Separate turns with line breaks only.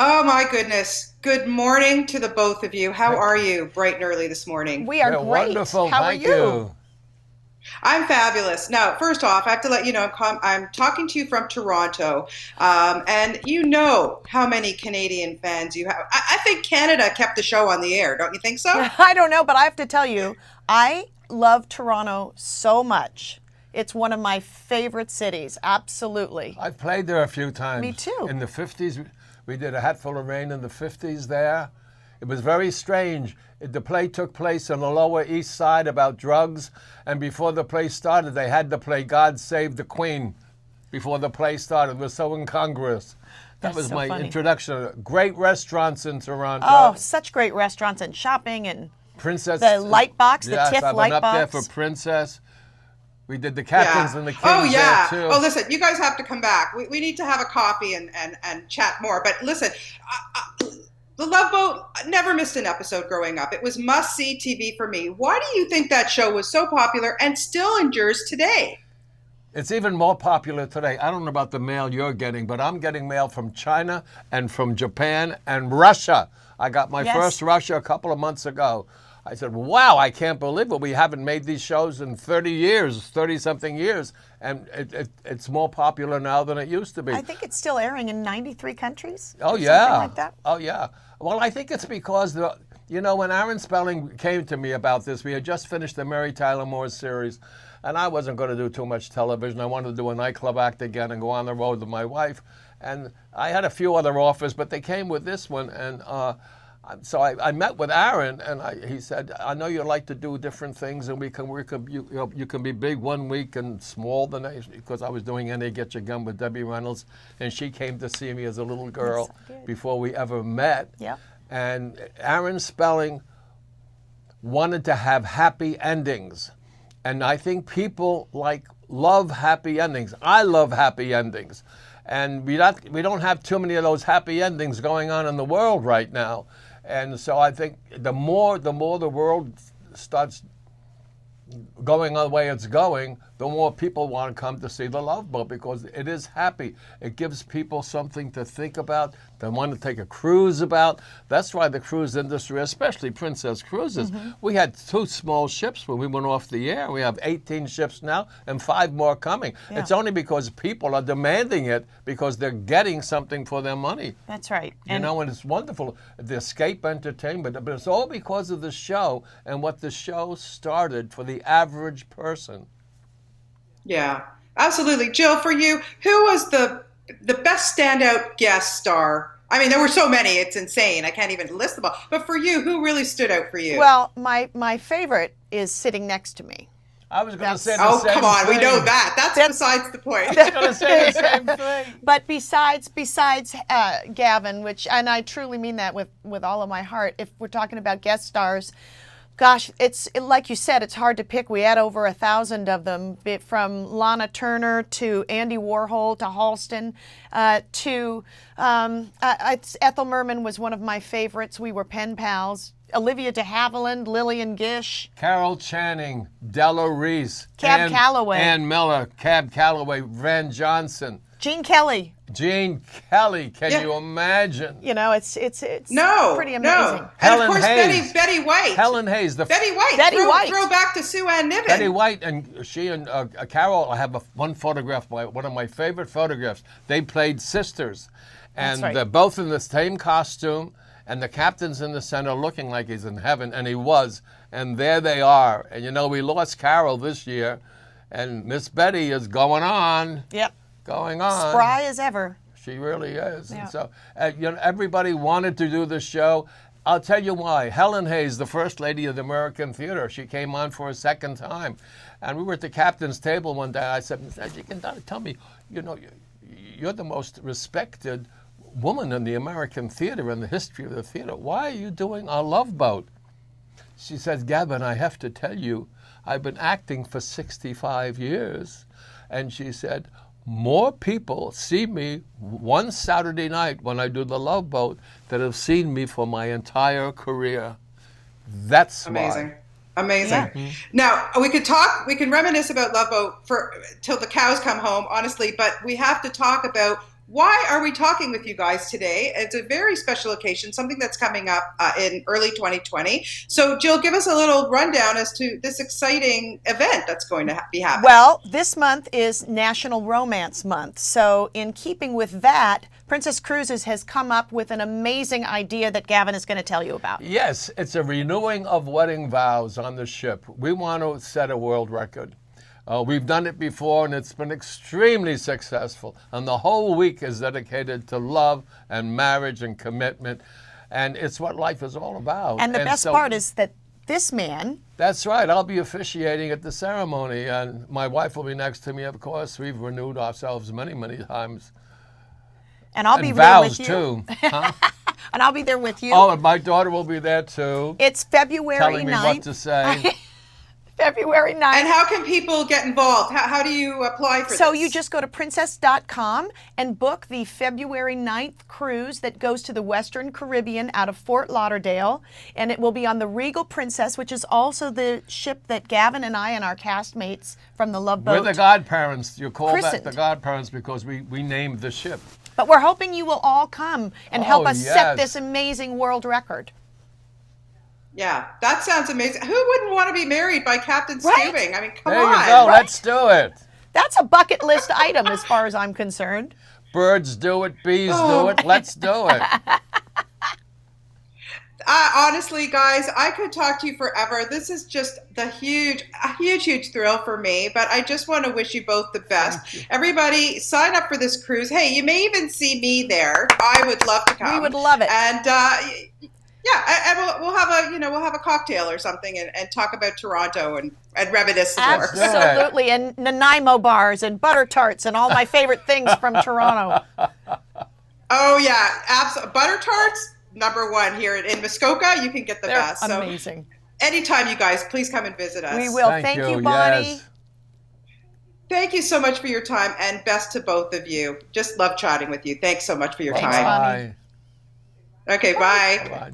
Oh my goodness. Good morning to the both of you. How are you bright and early this morning?
We are
We're
great.
wonderful.
How are
Thank
you?
you.
I'm fabulous. Now, first off, I have to let you know I'm talking to you from Toronto, and you know how many Canadian fans you have. I think Canada kept the show on the air. Don't you think so?
I don't know, but I have to tell you, I love Toronto so much. It's one of my favorite cities. Absolutely.
I've played there a few times.
Me too.
In the 50s, we did A Hatful of Rain in the 50s there. It was very strange. The play took place on the Lower East Side about drugs, and before the play started, they had to play God Save the Queen before the play started. It was so incongruous. That
That's
was
so
my
funny.
introduction. Great restaurants in Toronto.
Oh, such great restaurants and shopping and
Princess.
the light box, the
Yes,
TIFF
I've
light
been up there
box.
for Princess. We did the Captains
Yeah.
and the Kings
Oh yeah.
there too.
Oh, listen, you guys have to come back. We need to have a coffee and chat more. But listen, the Love Boat never missed an episode growing up. It was must-see TV for me. Why do you think that show was so popular and still endures today?
It's even more popular today. I don't know about the mail you're getting, but I'm getting mail from China and from Japan and Russia. I got my
Yes.
first Russia a couple of months ago. I said, wow, I can't believe it. We haven't made these shows in 30 years, 30-something years, and it's more popular now than it used to be.
I think it's still airing in 93 countries.
Oh,
or
yeah.
Something like that.
Oh, yeah. Well, I think it's because, when Aaron Spelling came to me about this, we had just finished the Mary Tyler Moore series, and I wasn't going to do too much television. I wanted to do a nightclub act again and go on the road with my wife. And I had a few other offers, but they came with this one, and so I met with Aaron, and he said, "I know you like to do different things, and you can be big one week and small the next." Because I was doing "Any Get Your Gun" with Debbie Reynolds, and she came to see me as a little girl
Yes, I did.
before we ever met.
Yep.
And Aaron Spelling wanted to have happy endings, and I think people love happy endings. I love happy endings, and we don't have too many of those happy endings going on in the world right now. And so I think the more the world starts going the way it's going, the more people want to come to see the Love Boat because it is happy. It gives people something to think about. They want to take a cruise about. That's why the cruise industry, especially Princess Cruises, we had 2 small ships when we went off the air. We have 18 ships now and 5 more coming.
Yeah.
It's only because people are demanding it because they're getting something for their money.
That's right.
And it's wonderful, the escape entertainment, but it's all because of the show and what the show started for the average person.
Yeah, absolutely. Jill, for you, who was the best standout guest star? I mean, there were so many, it's insane. I can't even list them all. But for you, who really stood out for you?
Well, my favorite is sitting next to me.
I was going to say the
oh,
same
come on,
thing.
we know that. That's besides the point.
I was going to say the same thing.
But besides Gavin, and I truly mean that with all of my heart, if we're talking about guest stars, gosh, like you said, it's hard to pick. We had over 1,000 of them, from Lana Turner to Andy Warhol to Halston to Ethel Merman was one of my favorites. We were pen pals. Olivia de Havilland, Lillian Gish,
Carol Channing, Della Reese,
Cab Calloway,
Ann Miller, Cab Calloway, Van Johnson,
Gene Kelly.
Gene Kelly. Can you imagine?
You know, it's
No,
pretty amazing.
no. And
Helen
of course,
Hayes.
Betty White.
Helen Hayes,
Betty White. Throw back to Sue Ann Niven.
Betty White and she and Carol, I have one photograph, one of my favorite photographs. They played sisters. And
That's right.
they're both in the same costume. And the captain's in the center looking like he's in heaven. And he was. And there they are. And, we lost Carol this year. And Miss Betty is going on.
Yep.
Going on.
Spry as ever.
She really is.
Yeah.
And so, everybody wanted to do the show. I'll tell you why. Helen Hayes, the first lady of the American Theater, she came on for a second time. And we were at the captain's table one day. I said, you can tell me, you're the most respected woman in the American theater, in the history of the theater. Why are you doing a Love Boat? She says, Gavin, I have to tell you, I've been acting for 65 years. And she said, more people see me one Saturday night when I do the Love Boat than have seen me for my entire career. That's
amazing.
Why.
Amazing.
Yeah.
Now, we can reminisce about Loveboat till the cows come home, honestly, but we have to talk about why are we talking with you guys today? It's a very special occasion, something that's coming up in early 2020. So, Jill, give us a little rundown as to this exciting event that's going to be happening.
Well, this month is National Romance Month. So, in keeping with that, Princess Cruises has come up with an amazing idea that Gavin is going to tell you about.
Yes, it's a renewing of wedding vows on the ship. We want to set a world record. We've done it before, and it's been extremely successful. And the whole week is dedicated to love and marriage and commitment. And it's what life is all about.
And the best part is that this man...
That's right. I'll be officiating at the ceremony. And my wife will be next to me, of course. We've renewed ourselves many, many times.
And I'll be there
vows,
with you.
too. Huh?
And I'll be there with you.
Oh, and my daughter will be there, too.
It's February 9th.
Telling me what to say.
February 9th.
And how can people get involved? How do you apply for this?
So you just go to princess.com and book the February 9th cruise that goes to the Western Caribbean out of Fort Lauderdale. And it will be on the Regal Princess, which is also the ship that Gavin and I and our castmates from the Loveboat.
We're the godparents. You call
christened.
that the godparents because we named the ship.
But we're hoping you will all come and help us set
yes.
this amazing world record.
Yeah, that sounds amazing. Who wouldn't want to be married by Captain
Right?
Stubing? I mean, come
There
on.
you go. Let's do it.
That's a bucket list item as far as I'm concerned.
Birds do it. Bees do it. Let's do it.
Honestly, guys, I could talk to you forever. This is just a huge thrill for me. But I just want to wish you both the best. Everybody, sign up for this cruise. Hey, you may even see me there. I would love to come.
We would love it.
And yeah, and we'll have a cocktail or something and talk about Toronto and reminisce some more.
Absolutely, and Nanaimo bars and butter tarts and all my favorite things from Toronto.
Oh yeah, absolutely. Butter tarts, #1 here in Muskoka. You can get the
They're
best.
amazing.
So anytime, you guys, please come and visit us.
We will. Thank you, Bonnie.
Yes.
Thank you so much for your time, and best to both of you. Just love chatting with you. Thanks so much for your
Thanks,
time.
Bonnie.
Bye.
Okay, bye.
Bye.